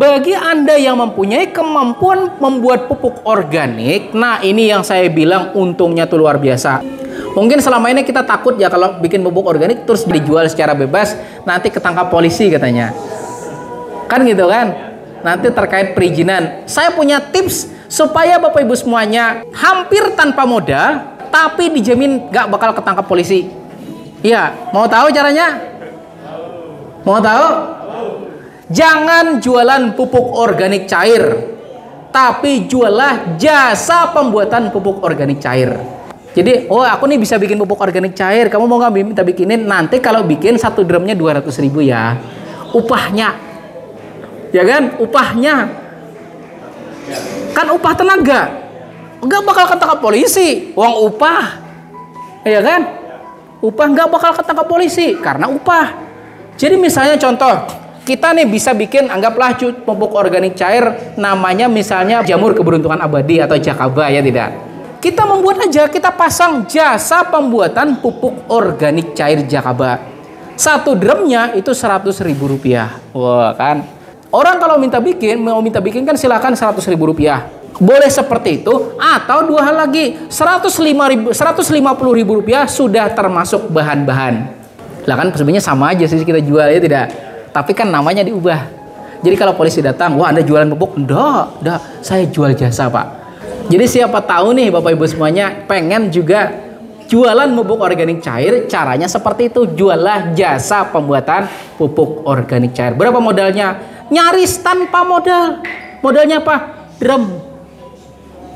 Bagi Anda yang mempunyai kemampuan membuat pupuk organik, nah ini yang saya bilang untungnya tuh luar biasa. Mungkin selama ini kita takut ya kalau bikin pupuk organik terus dijual secara bebas, nanti ketangkap polisi katanya. Kan gitu kan? Nanti terkait perizinan. Saya punya tips supaya Bapak Ibu semuanya hampir tanpa modal, tapi dijamin gak bakal ketangkap polisi. Iya, mau tahu caranya? Mau tahu? Jangan jualan pupuk organik cair, tapi jualah jasa pembuatan pupuk organik cair. Jadi, oh aku nih bisa bikin pupuk organik cair, kamu mau nggak minta bikinin? Nanti kalau bikin 1 drumnya 200.000 ya, upahnya, ya kan? Upahnya, kan upah tenaga, nggak bakal ketangkap polisi, uang upah, ya kan? Upah nggak bakal ketangkap polisi karena upah. Jadi misalnya contoh. Kita nih bisa bikin, anggaplah pupuk organik cair, namanya misalnya jamur keberuntungan abadi atau jakaba ya tidak. Kita membuat aja, kita pasang jasa pembuatan pupuk organik cair jakaba. 1 drumnya itu Rp100.000. Wah kan. Orang kalau mau minta bikin kan silakan Rp100.000. Boleh seperti itu atau 2 hal lagi, Rp150.000 sudah termasuk bahan-bahan. Lah kan sebenarnya sama aja sih kita jual ya tidak. Tapi kan namanya diubah. Jadi kalau polisi datang, wah Anda jualan pupuk? Enggak, saya jual jasa Pak. Jadi siapa tahu nih Bapak Ibu semuanya pengen juga jualan pupuk organik cair, caranya seperti itu. Jualah jasa pembuatan pupuk organik cair. Berapa modalnya? Nyaris tanpa modal. Modalnya apa? Drum.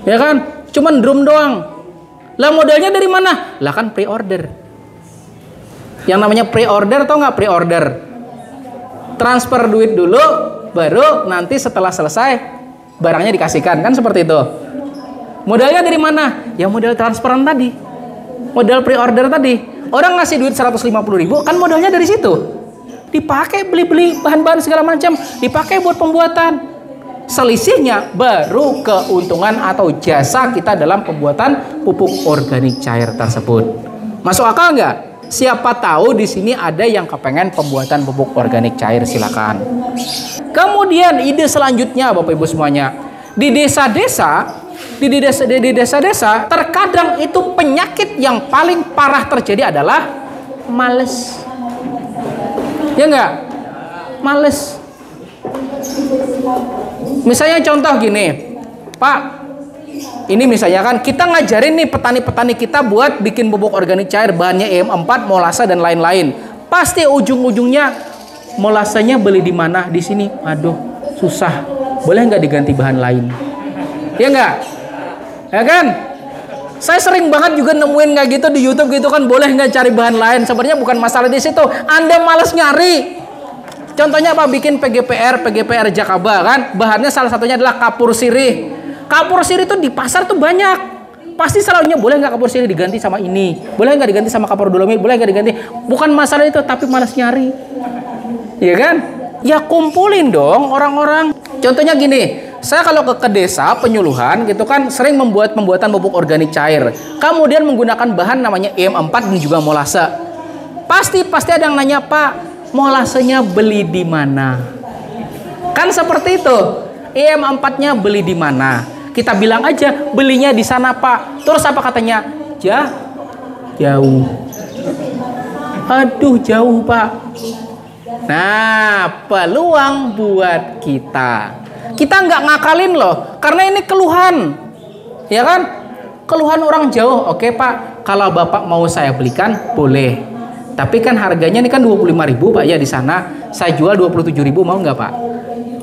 Ya kan? Cuman drum doang. Lah modalnya dari mana? Lah kan pre-order. Yang namanya pre-order tau nggak pre-order? Transfer duit dulu, baru nanti setelah selesai barangnya dikasihkan, kan seperti itu. Modalnya dari mana? Ya modal transferan tadi, modal pre-order tadi. Orang ngasih duit 150.000, kan modalnya dari situ. Dipakai beli-beli bahan-bahan segala macam, dipakai buat pembuatan. Selisihnya baru keuntungan atau jasa kita dalam pembuatan pupuk organik cair tersebut. Masuk akal nggak? Siapa tahu di sini ada yang kepengen pembuatan pupuk organik cair, silakan. Kemudian ide selanjutnya Bapak Ibu semuanya, di desa-desa terkadang itu penyakit yang paling parah terjadi adalah males. Ya enggak? Males. Misalnya contoh gini, Pak, ini misalnya kan kita ngajarin nih petani-petani kita buat bikin pupuk organik cair, bahannya EM4, molasa dan lain-lain. Pasti ujung-ujungnya molasanya beli di mana? Di sini. Aduh, susah. Boleh nggak diganti bahan lain? Ya nggak? Ya kan? Saya sering banget juga nemuin kayak gitu di YouTube gitu kan, boleh nggak cari bahan lain? Sebenarnya bukan masalah di situ. Anda malas nyari. Contohnya apa? Bikin PGPR Jakaba kan? Bahannya salah satunya adalah kapur sirih. Kapur sirih itu di pasar tuh banyak. Pasti selalunya boleh nggak kapur sirih diganti sama ini? Boleh nggak diganti sama kapur dolomit? Boleh nggak diganti? Bukan masalah itu, tapi malas nyari. Iya kan? Ya kumpulin dong orang-orang. Contohnya gini, saya kalau ke desa penyuluhan gitu kan sering membuat pembuatan pupuk organik cair. Kemudian menggunakan bahan namanya EM4 dan juga molase. Pasti ada yang nanya, Pak, molasenya beli di mana? Kan seperti itu. EM4-nya beli di mana? Kita bilang aja belinya di sana Pak. Terus apa katanya? Jauh. Aduh jauh Pak. Nah peluang buat kita. Kita nggak ngakalin loh. Karena ini keluhan. Ya kan? Keluhan orang jauh. Oke Pak, kalau Bapak mau saya belikan boleh. Tapi kan harganya ini kan 25.000 Pak ya di sana. Saya jual 27.000, mau nggak Pak?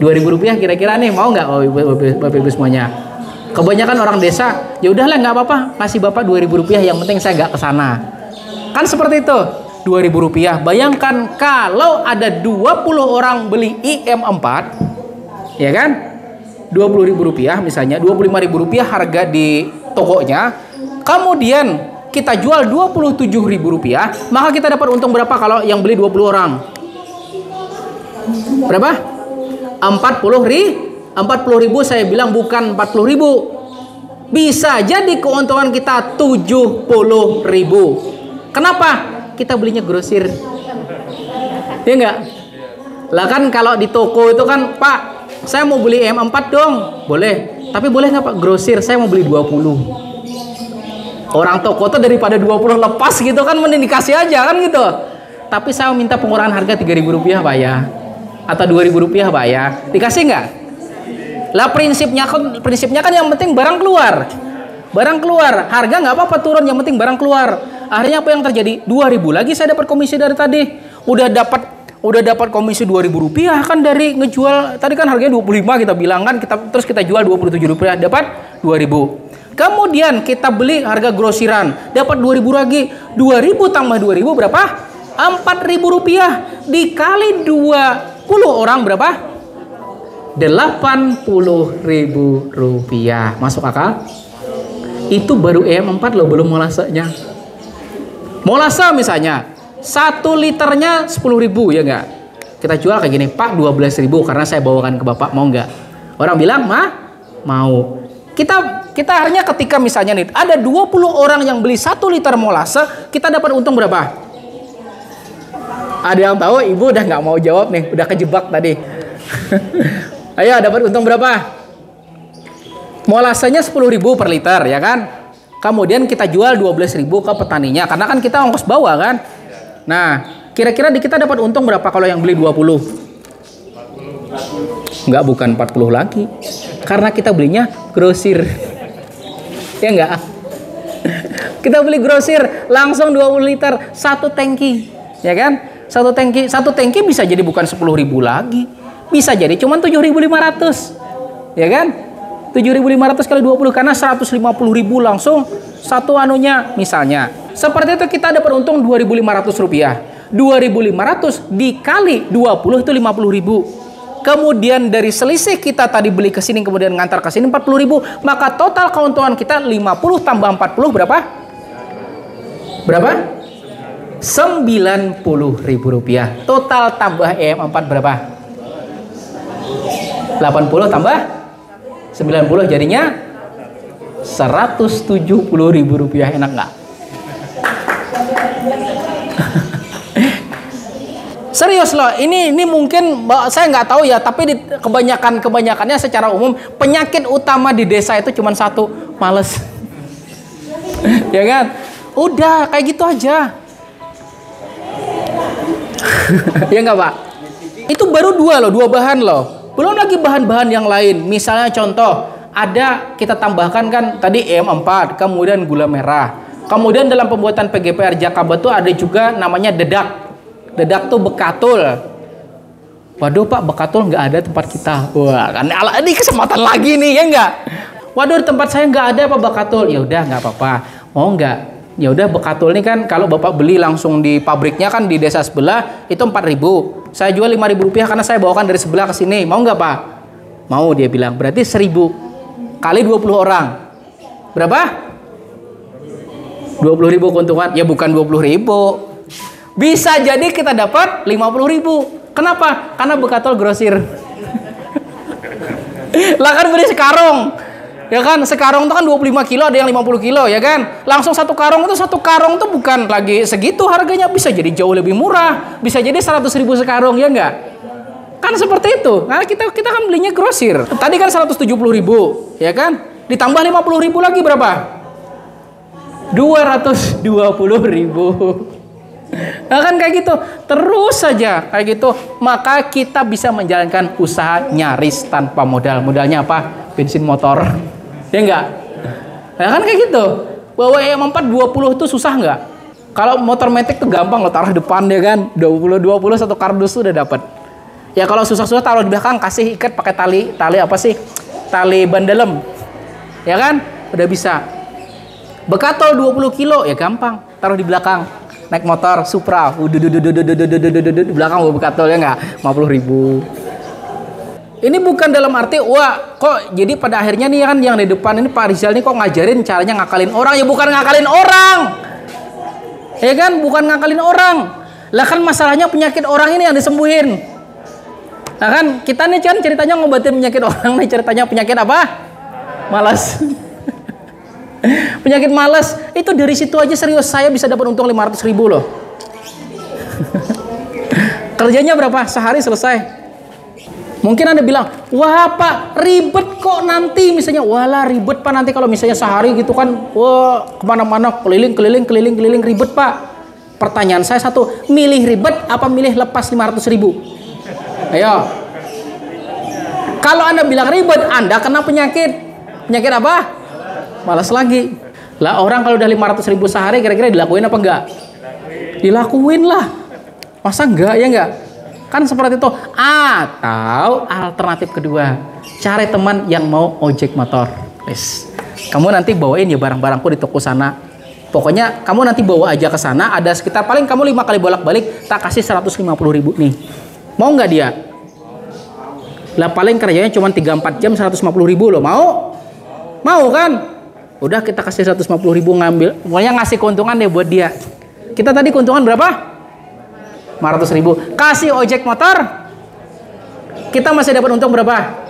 2.000 rupiah kira-kira nih, mau nggak Bapak Ibu semuanya? Kebanyakan orang desa, ya udahlah nggak apa-apa, kasih Bapak 2.000 rupiah, yang penting saya nggak kesana. Kan seperti itu, 2.000 rupiah. Bayangkan kalau ada 20 orang beli IM4, ya kan? 20.000 rupiah misalnya, 25.000 rupiah harga di tokonya, kemudian kita jual 27.000 rupiah, maka kita dapat untung berapa kalau yang beli 20 orang? Berapa? 40.000 saya bilang bukan 40.000. Bisa jadi keuntungan kita 70.000. Kenapa? Kita belinya grosir. Ya enggak? Lah kan kalau di toko itu kan, Pak, Saya mau beli M4 dong. Boleh. Tapi boleh nggak Pak? Grosir, saya mau beli 20. Orang toko tuh daripada 20 lepas gitu kan, mending dikasih aja kan gitu. Tapi saya minta pengurangan harga Rp3.000 Pak ya. Atau Rp2.000 Pak ya. Dikasih nggak? Lah prinsipnya kan yang penting barang keluar. Barang keluar, harga nggak apa-apa turun, yang penting barang keluar. Akhirnya apa yang terjadi? 2.000 lagi saya dapat komisi dari tadi. Udah dapat komisi Rp2.000 kan dari ngejual. Tadi kan harganya 25 kita bilang kan, terus kita jual Rp27, dapat 2.000. Kemudian kita beli harga grosiran, dapat 2.000 lagi. 2.000 tambah 2.000 berapa? Rp4.000 dikali 20 orang berapa? Rp80.000. Masuk akal? Itu baru EM4 loh, belum molasanya. Molasa misalnya 1 liternya 10.000 ya enggak? Kita jual kayak gini, Pak 12.000 karena saya bawakan ke Bapak, mau enggak? Orang bilang mau. Kita akhirnya ketika misalnya nih ada 20 orang yang beli 1 liter molase, kita dapat untung berapa? Ada yang tahu? Ibu udah nggak mau jawab nih, udah kejebak tadi. Ayo, dapat untung berapa? Molasenya 10.000 per liter ya kan? Kemudian kita jual 12.000 ke petaninya karena kan kita ongkos bawa kan. Nah, kira-kira kita dapat untung berapa kalau yang beli 20? Enggak, bukan 40 lagi. Karena kita belinya grosir. Ya enggak? Kita beli grosir langsung 20 liter, 1 tangki. Ya kan? 1 tangki bisa jadi bukan 10.000 lagi. Bisa jadi cuma 7.500. Ya kan? 7.500 kali 20 karena 150.000 langsung satu anunya misalnya. Seperti itu kita dapat untung Rp2.500. 2.500 dikali 20 itu 50.000. Kemudian dari selisih kita tadi beli ke sini kemudian ngantar ke sini 40.000, maka total keuntungan kita 50 tambah 40 berapa? Berapa? Rp90.000. Total tambah EM4 berapa? 80 tambah 90 jadinya Rp170.000. Enak nggak? Serius loh, ini mungkin saya nggak tahu ya, tapi kebanyakannya secara umum penyakit utama di desa itu cuma satu, males. Ya kan? Udah kayak gitu aja. Ya nggak Pak? Itu baru dua bahan loh. Belum lagi bahan-bahan yang lain. Misalnya contoh, ada kita tambahkan kan tadi EM4, kemudian gula merah. Kemudian dalam pembuatan PGPR Jakaba tuh ada juga namanya dedak. Dedak tuh bekatul. Waduh Pak, bekatul nggak ada tempat kita. Wah, kan ini kesempatan lagi nih, ya nggak? Waduh, di tempat saya nggak ada Pak bekatul. Ya udah nggak apa-apa. Mau nggak? Ya udah, bekatul ini kan kalau Bapak beli langsung di pabriknya kan di desa sebelah itu 4.000. Saya jual Rp5.000 karena saya bawakan dari sebelah ke sini. Mau nggak Pak? Mau, dia bilang. Berarti 1.000 kali 20 orang. Berapa? 20.000 keuntungan. Ya bukan 20.000. Bisa jadi kita dapat 50.000. Kenapa? Karena bekatul grosir. Lah kan beli sekarung. Ya kan, sekarung itu kan 25 kilo, ada yang 50 kilo ya kan. Langsung satu karung itu tuh bukan lagi segitu harganya, bisa jadi jauh lebih murah. Bisa jadi 100.000 sekarung, ya enggak? Kan seperti itu. Nah, kita kan belinya grosir. Tadi kan 170.000, ya kan? Ditambah 50.000 lagi berapa? 220.000. Nah kan kayak gitu, terus saja kayak gitu, maka kita bisa menjalankan usaha nyaris tanpa modal. Modalnya apa? Bensin motor. Ya enggak? Nah kan kayak gitu. Bawa EM4 20 itu susah enggak? Kalau motor metik tuh gampang lo, taruh depan ya kan. 20 satu kardus udah dapat. Ya kalau susah-susah taruh di belakang, kasih ikat pakai tali apa sih? Tali ban dalam. Ya kan? Udah bisa. Bekatul 20 kilo ya gampang, taruh di belakang. Naik motor Supra, di belakang bekatul ya enggak? 50.000. Ini bukan dalam arti, wah kok jadi pada akhirnya nih kan yang di depan ini Pak Rizal ini kok ngajarin caranya ngakalin orang. Ya bukan ngakalin orang. Ya kan, bukan ngakalin orang. Lah kan masalahnya penyakit orang ini yang disembuhin. Nah kan kita nih kan ceritanya ngobatin penyakit orang nih, ceritanya penyakit apa? Malas. Penyakit malas. Itu dari situ aja serius saya bisa dapat untung 500.000 loh. Kerjanya berapa? Sehari selesai. Mungkin Anda bilang, wah Pak, ribet kok nanti. Misalnya, walah ribet Pak nanti kalau misalnya sehari gitu kan, wah kemana-mana keliling ribet Pak. Pertanyaan saya satu, milih ribet apa milih lepas 500.000? Ayo. Kalau Anda bilang ribet, Anda kena penyakit. Penyakit apa? Malas lagi. Lah orang kalau udah 500.000 sehari kira-kira dilakuin apa enggak? Dilakuin lah. Masa enggak, ya enggak? Kan seperti itu. Atau alternatif kedua, cari teman yang mau ojek motor. Wes. Kamu nanti bawain ya barang-barangku di toko sana. Pokoknya kamu nanti bawa aja ke sana, ada sekitar paling kamu 5 kali bolak-balik, tak kasih 150.000 nih. Mau nggak dia? Lah paling kerjanya cuma 3-4 jam 150.000 loh. Mau? Mau kan? Udah kita kasih 150.000 ngambil. Pokoknya ngasih keuntungan deh buat dia. Kita tadi keuntungan berapa? 500.000. Kasih ojek motor, kita masih dapat untung berapa?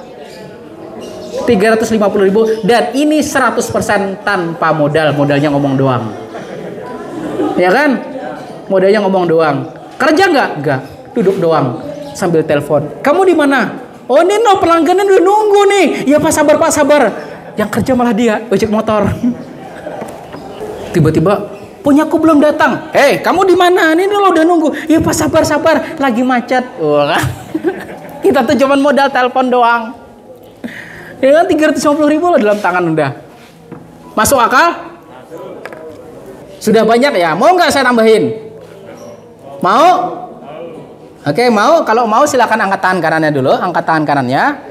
350.000. Dan ini 100% tanpa modal. Modalnya ngomong doang. Ya kan? Modalnya ngomong doang. Kerja nggak? Nggak. Duduk doang sambil telepon. Kamu di mana? Oh ini no, pelanggannya udah nunggu nih. Ya Pak sabar Pak sabar. Yang kerja malah dia ojek motor. Tiba-tiba, punyaku belum datang. Hei, kamu di mana? Ini lo udah nunggu. Ya Pak sabar, lagi macet. Wah, kita tuh cuma modal telepon doang. Ya kan 350.000 lah dalam tangan udah. Masuk akal? Sudah banyak ya? Mau nggak saya tambahin? Mau? Oke, mau. Kalau mau silakan angkat tangan kanannya dulu. Angkat tangan kanannya.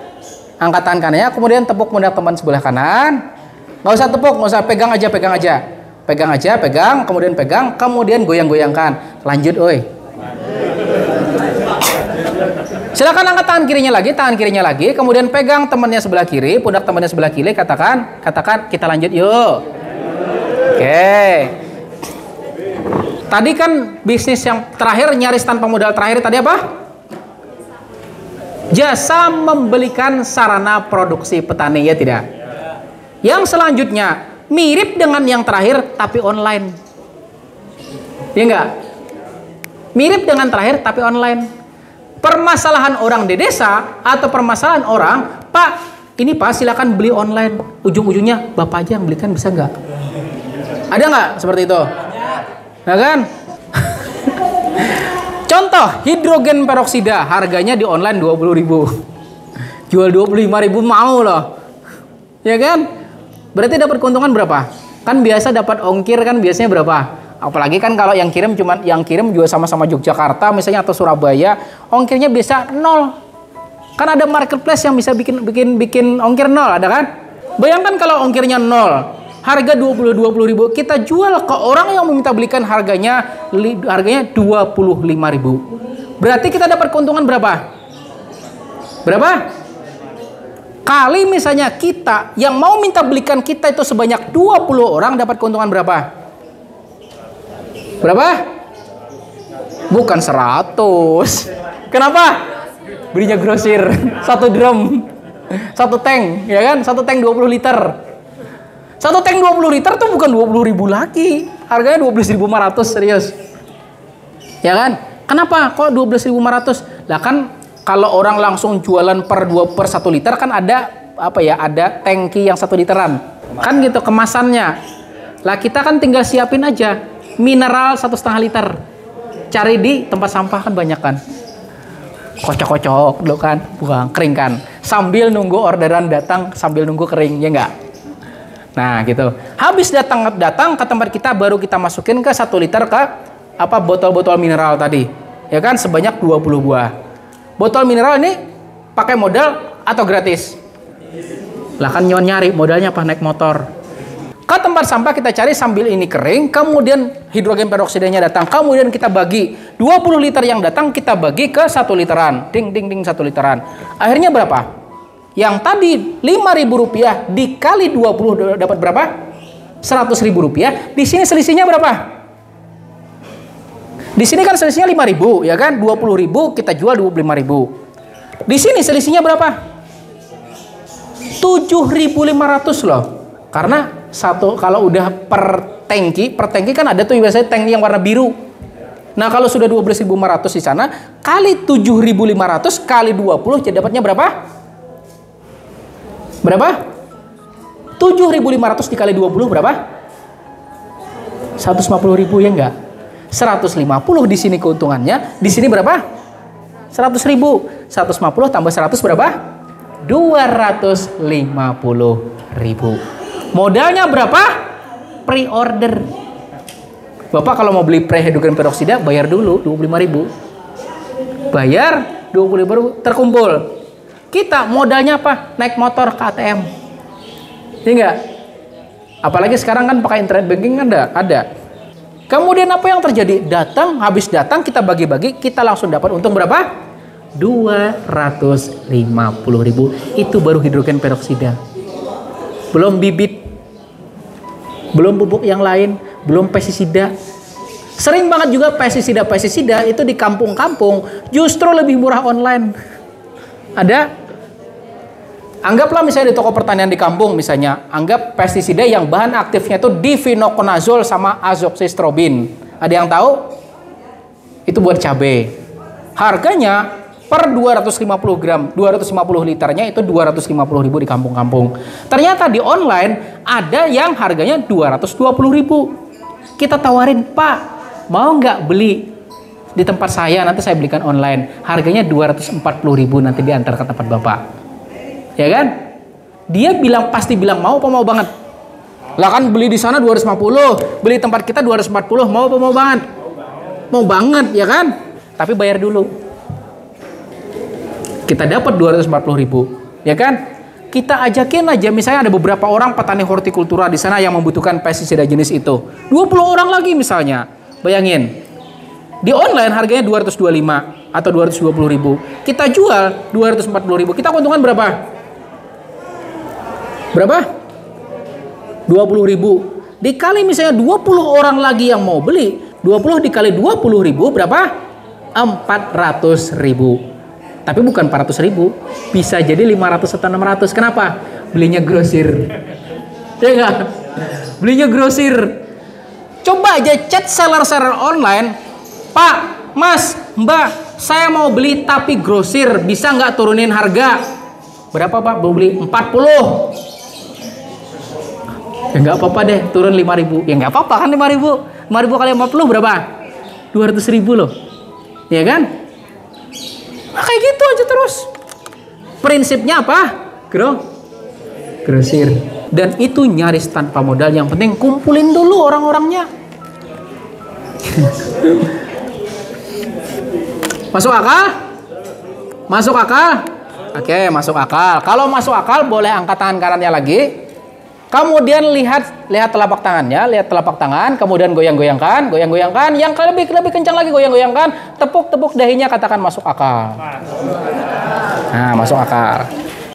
Angkat tangan kanannya. Kemudian tepuk pundak teman sebelah kanan. Nggak usah tepuk, nggak usah, pegang aja. Pegang aja, pegang, kemudian goyang-goyangkan. Lanjut, oi. Silakan angkat tangan kirinya lagi, kemudian pegang temannya sebelah kiri, pundak temannya sebelah kiri, katakan, kita lanjut yuk. Oke. Tadi kan bisnis yang terakhir, nyaris tanpa modal terakhir tadi apa? Jasa membelikan sarana produksi petani, ya tidak? Yang selanjutnya mirip dengan yang terakhir tapi online. Ya enggak? Mirip dengan terakhir tapi online. Permasalahan orang di desa atau permasalahan orang, Pak, ini Pak silakan beli online. Ujung-ujungnya Bapak aja yang belikan, bisa enggak? Ada enggak seperti itu? Nah kan? Contoh, hidrogen peroksida harganya di online 20.000. Jual 25.000 mau loh. Ya kan? Berarti dapat keuntungan berapa? Kan biasa dapat ongkir kan biasanya berapa? Apalagi kan kalau yang kirim juga sama-sama Yogyakarta misalnya atau Surabaya, ongkirnya bisa 0. Kan ada marketplace yang bisa bikin ongkir 0, ada kan? Bayangkan kalau ongkirnya 0, harga 20.000, kita jual ke orang yang meminta belikan harganya 25.000. Berarti kita dapat keuntungan berapa? Berapa? Kali misalnya kita yang mau minta belikan kita itu sebanyak 20 orang, dapat keuntungan berapa? Berapa? Bukan 100. Kenapa? Belinya grosir. 1 drum. 1 tank, ya kan? 1 tank 20 liter. 1 tank 20 liter tuh bukan 20.000 lagi. Harganya 12.500, serius. Ya kan? Kenapa? Kok 12.500? Lah kan kalau orang langsung jualan per 1 liter kan ada apa ya? Ada tangki yang 1 literan. Kan gitu kemasannya. Lah kita kan tinggal siapin aja. Mineral 1,5 liter. Cari di tempat sampah kan banyak kan. Kocok-kocok dulu kan, buang, keringkan. Sambil nunggu orderan datang, sambil nunggu kering, ya enggak? Nah, gitu. Habis datang ke tempat kita, baru kita masukin ke 1 liter ke apa botol-botol mineral tadi. Ya kan, sebanyak 20 buah. Botol mineral ini pakai modal atau gratis? Lah kan nyari modalnya apa? Naik motor. Ke tempat sampah kita cari sambil ini kering, kemudian hidrogen peroksidanya datang, kemudian kita bagi 20 liter yang datang kita bagi ke 1 literan, ding 1 literan. Akhirnya berapa? Yang tadi 5.000 rupiah dikali 20 dapat berapa? 100.000 rupiah. Di sini selisihnya berapa? Di sini kan selisihnya 5.000, ya kan? 20.000 kita jual 25.000. Di sini selisihnya berapa? 7.500 loh. Karena kalau udah per tangki kan ada tuh biasanya tank yang warna biru. Nah, kalau sudah 12.500 di sana, kali 7.500 kali 20, jadi dapatnya berapa? Berapa? 7.500 dikali 20 berapa? 150.000 ya enggak? 150 di sini keuntungannya, di sini berapa? 100.000. 150 tambah 100 berapa? 250.000. Modalnya berapa? Pre-order. Bapak kalau mau beli pre-hidrogen peroksida bayar dulu 25.000. Bayar 25.000 terkumpul. Kita modalnya apa? Naik motor ke ATM. Iya enggak? Apalagi sekarang kan pakai internet banking kan ada. Kemudian apa yang terjadi? Habis datang kita bagi-bagi, kita langsung dapat untung berapa? 250.000. Itu baru hidrogen peroksida. Belum bibit, belum pupuk yang lain, belum pestisida. Sering banget juga pestisida itu di kampung-kampung justru lebih murah online. Ada? Anggaplah misalnya di toko pertanian di kampung misalnya, anggap pestisida yang bahan aktifnya itu difenokonazol sama azoxystrobin. Ada yang tahu? Itu buat cabai. Harganya per 250 gram, 250 liternya itu 250.000 di kampung-kampung. Ternyata di online ada yang harganya 220.000. Kita tawarin, Pak, mau nggak beli di tempat saya, nanti saya belikan online. Harganya 240.000 nanti diantar ke tempat Bapak. Ya kan? Dia pasti bilang mau apa mau banget. Lah kan beli di sana 250, beli tempat kita 240, mau apa mau banget? Mau banget, ya kan? Tapi bayar dulu. Kita dapat 240.000, ya kan? Kita ajakin aja, misalnya ada beberapa orang petani hortikultura di sana yang membutuhkan pestisida jenis itu. 20 orang lagi misalnya. Bayangin. Di online harganya 225 atau 220.000. Kita jual 240.000. Kita keuntungan berapa? Berapa? 20.000. Dikali misalnya 20 orang lagi yang mau beli, 20 dikali 20.000 berapa? 400.000. Tapi bukan 400.000, bisa jadi 500 atau 600. Kenapa? Belinya grosir. Ya enggak? Belinya grosir. Coba aja chat seller-seller online, Pak, Mas, Mbak, saya mau beli tapi grosir, bisa nggak turunin harga? Berapa Pak? Mau beli 40. Ya nggak apa-apa deh, turun 5.000. Ya nggak apa-apa kan 5.000. 5.000 kali 50 berapa? 200.000 loh. Ya kan? Nah, kayak gitu aja terus. Prinsipnya apa? Grosir. Dan itu nyaris tanpa modal. Yang penting kumpulin dulu orang-orangnya. Masuk akal? Masuk akal? Oke, masuk akal. Kalau masuk akal boleh angkat tangan kanannya lagi. Kemudian lihat telapak tangannya, lihat telapak tangan, kemudian goyang-goyangkan, yang lebih kencang lagi goyang-goyangkan, tepuk dahinya, katakan masuk akal. Nah, masuk akal.